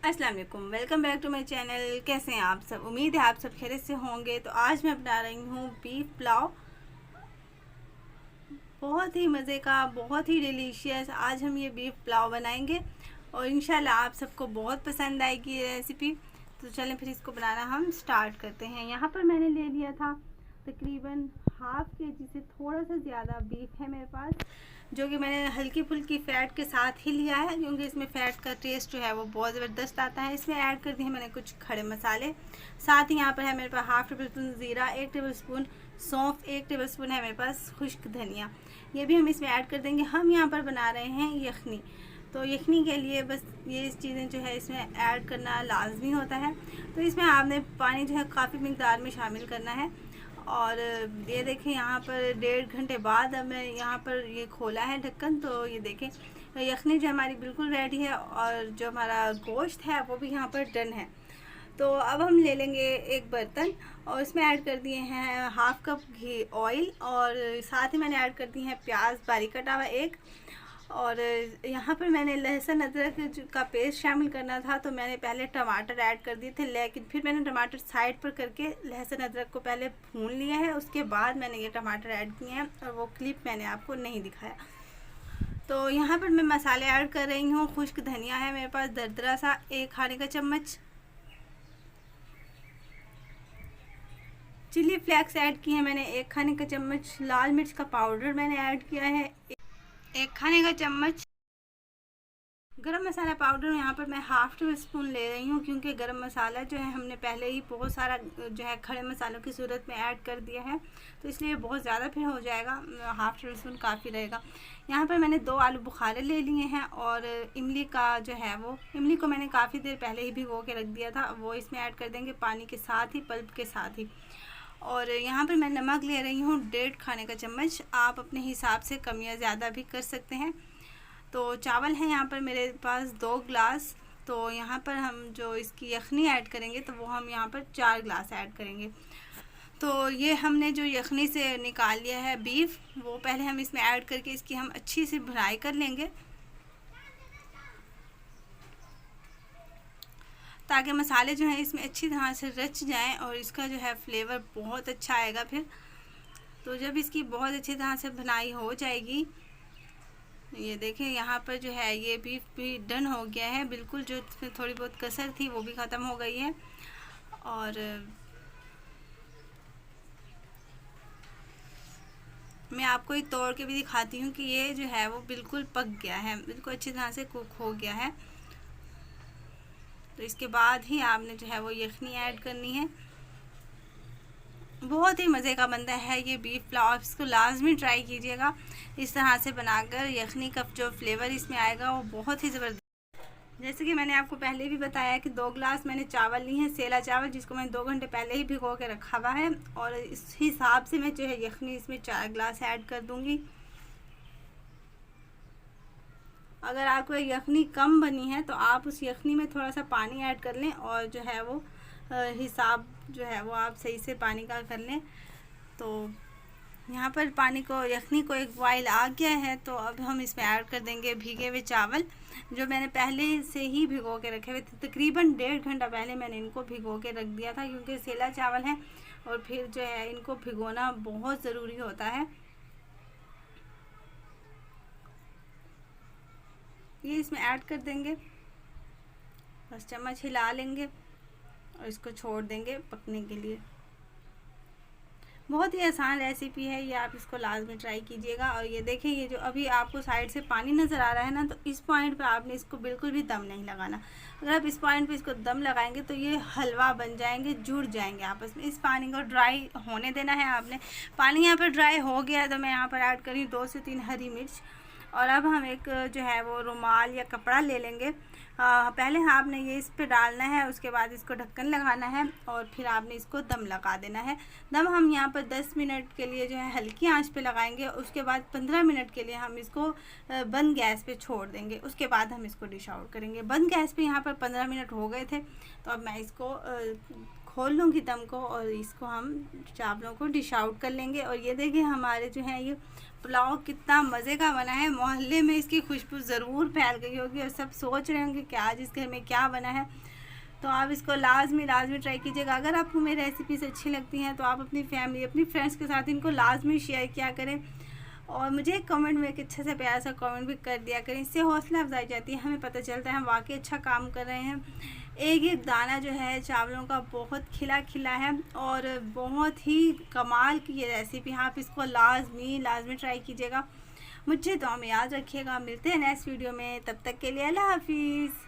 अस्सलाम वालेकुम, welcome back to my channel. कैसे हैं आप सब? उम्मीद है आप सब खैरियत से होंगे। तो आज मैं बना रही हूँ बीफ पुलाव। बहुत ही मज़े का, बहुत ही डिलीशियस आज हम ये बीफ पुलाव बनाएंगे और इंशाल्लाह आप सबको बहुत पसंद आएगी ये रेसिपी। तो चलें फिर इसको बनाना हम स्टार्ट करते हैं। यहाँ पर मैंने ले लिया था तकरीबन हाफ केजी से थोड़ा सा ज़्यादा बीफ है मेरे पास, जो कि मैंने हल्की फुल्की फ़ैट के साथ ही लिया है, क्योंकि इसमें फ़ैट का टेस्ट जो है वो बहुत ज़बरदस्त आता है। इसमें ऐड कर दिए मैंने कुछ खड़े मसाले, साथ ही यहाँ पर है मेरे पास हाफ़ टेबल स्पून ज़ीरा, 1 टेबल स्पून सौंफ, 1 टेबल स्पून है मेरे पास खुश्क धनिया, ये भी हम इसमें ऐड कर देंगे। हम यहाँ पर बना रहे हैं यखनी, तो यखनी के लिए बस ये चीज़ें जो है इसमें ऐड करना लाजमी होता है। तो इसमें आपने पानी जो है काफ़ी मिकदार में शामिल करना है। और ये देखें यहाँ पर 1.5 घंटे बाद अब मैं यहाँ पर ये खोला है ढक्कन, तो ये देखें यखनी जो हमारी बिल्कुल रेडी है और जो हमारा गोश्त है वो भी यहाँ पर डन है। तो अब हम ले लेंगे एक बर्तन और इसमें ऐड कर दिए हैं हाफ़ कप घी ऑयल, और साथ ही मैंने ऐड कर दिए हैं प्याज बारीक कटा हुआ एक, और यहाँ पर मैंने लहसुन अदरक का पेस्ट शामिल करना था, तो मैंने पहले टमाटर ऐड कर दिए थे, लेकिन फिर मैंने टमाटर साइड पर करके लहसुन अदरक को पहले भून लिया है, उसके बाद मैंने ये टमाटर ऐड किए हैं और वो क्लिप मैंने आपको नहीं दिखाया। तो यहाँ पर मैं मसाले ऐड कर रही हूँ। खुश्क धनिया है मेरे पास दरदरा सा 1 खाने का चम्मच, चिली फ्लेक्स ऐड किए हैं मैंने 1 खाने का चम्मच, लाल मिर्च का पाउडर मैंने ऐड किया है 1 खाने का चम्मच, गरम मसाला पाउडर यहाँ पर मैं हाफ़ टेबल स्पून ले रही हूँ, क्योंकि गरम मसाला जो है हमने पहले ही बहुत सारा जो है खड़े मसालों की सूरत में ऐड कर दिया है, तो इसलिए बहुत ज़्यादा फिर हो जाएगा, हाफ़ टेबल स्पून काफ़ी रहेगा। यहाँ पर मैंने 2 आलू बुखारे ले लिए हैं, और इमली का जो है वो इमली को मैंने काफ़ी देर पहले ही भिगो के रख दिया था, वो इसमें ऐड कर देंगे पानी के साथ ही, पल्प के साथ ही। और यहाँ पर मैं नमक ले रही हूँ 1.5 खाने का चम्मच, आप अपने हिसाब से कम या ज़्यादा भी कर सकते हैं। तो चावल है यहाँ पर मेरे पास 2 गिलास, तो यहाँ पर हम जो इसकी यखनी ऐड करेंगे तो वो हम यहाँ पर 4 गिलास ऐड करेंगे। तो ये हमने जो यखनी से निकाल लिया है बीफ, वो पहले हम इसमें ऐड करके इसकी हम अच्छी सी भुनाई कर लेंगे, ताकि मसाले जो हैं इसमें अच्छी तरह से रच जाएं और इसका जो है फ्लेवर बहुत अच्छा आएगा फिर। तो जब इसकी बहुत अच्छी तरह से भुनाई हो जाएगी, ये देखें यहाँ पर जो है ये बीफ भी डन हो गया है बिल्कुल, जो इसमें थोड़ी बहुत कसर थी वो भी ख़त्म हो गई है। और मैं आपको एक तोड़ के भी दिखाती हूँ कि ये जो है वो बिल्कुल पक गया है, बिल्कुल अच्छी तरह से कुक हो गया है। तो इसके बाद ही आपने जो है वो यखनी ऐड करनी है। बहुत ही मज़े का बनता है ये बीफ पुलाव, इसको लाजमी ट्राई कीजिएगा। इस तरह से बनाकर यखनी का जो फ्लेवर इसमें आएगा वो बहुत ही ज़बरदस्त। जैसे कि मैंने आपको पहले भी बताया कि 2 गिलास मैंने चावल लिए हैं, सेला चावल, जिसको मैंने 2 घंटे पहले ही भिगो के रखा हुआ है, और इस हिसाब से मैं जो है यखनी इसमें 4 गिलास ऐड कर दूँगी। अगर आपको यखनी कम बनी है तो आप उस यखनी में थोड़ा सा पानी ऐड कर लें, और जो है वो हिसाब जो है वो आप सही से पानी का कर लें। तो यहाँ पर पानी को, यखनी को एक बॉयल आ गया है, तो अब हम इसमें ऐड कर देंगे भीगे हुए चावल, जो मैंने पहले से ही भिगो के रखे हुए थे। तकरीबन 1.5 घंटा पहले मैंने इनको भिगो के रख दिया था, क्योंकि सेला चावल हैं और फिर जो है इनको भिगोना बहुत ज़रूरी होता है। ये इसमें ऐड कर देंगे, बस चम्मच हिला लेंगे और इसको छोड़ देंगे पकने के लिए। बहुत ही आसान रेसिपी है ये, आप इसको लाजमी ट्राई कीजिएगा। और ये देखें, ये जो अभी आपको साइड से पानी नज़र आ रहा है ना, तो इस पॉइंट पे आपने इसको बिल्कुल भी दम नहीं लगाना। अगर आप इस पॉइंट पे इसको दम लगाएंगे तो ये हलवा बन जाएंगे, जुड़ जाएंगे आपस में। इस पानी को ड्राई होने देना है आपने। पानी यहाँ पर ड्राई हो गया है, तो मैं यहाँ पर ऐड करी 2 से 3 हरी मिर्च, और अब हम एक जो है वो रुमाल या कपड़ा ले लेंगे। पहले आपने ये इस पे डालना है, उसके बाद इसको ढक्कन लगाना है, और फिर आपने इसको दम लगा देना है। दम हम यहाँ पर 10 मिनट के लिए जो है हल्की आंच पे लगाएंगे, उसके बाद 15 मिनट के लिए हम इसको बंद गैस पे छोड़ देंगे, उसके बाद हम इसको डिश आउट करेंगे। बंद गैस पे यहाँ पर 15 मिनट हो गए थे, तो अब मैं इसको खोल लूँगी दम को और इसको हम चावलों को डिश आउट कर लेंगे। और ये देखिए हमारे जो है ये पुलाव कितना मज़े का बना है। मोहल्ले में इसकी खुशबू ज़रूर फैल गई होगी और सब सोच रहे होंगे कि आज इस घर में क्या बना है। तो आप इसको लाजमी ट्राई कीजिएगा। अगर आपको मेरी रेसिपीज़ अच्छी लगती हैं तो आप अपनी फैमिली, अपनी फ्रेंड्स के साथ इनको लाजमी शेयर किया करें और मुझे एक कमेंट में एक अच्छा सा प्यारा सा कमेंट भी कर दिया करें। इससे हौसला अफजाई जाती है, हमें पता चलता है हम वाकई अच्छा काम कर रहे हैं। एक एक दाना जो है चावलों का बहुत खिला खिला है और बहुत ही कमाल की ये रेसिपी है। आप इसको लाजमी ट्राई कीजिएगा। मुझे तो हमें याद रखिएगा। मिलते हैं नेक्स्ट वीडियो में, तब तक के लिए अल्लाह हाफिज़।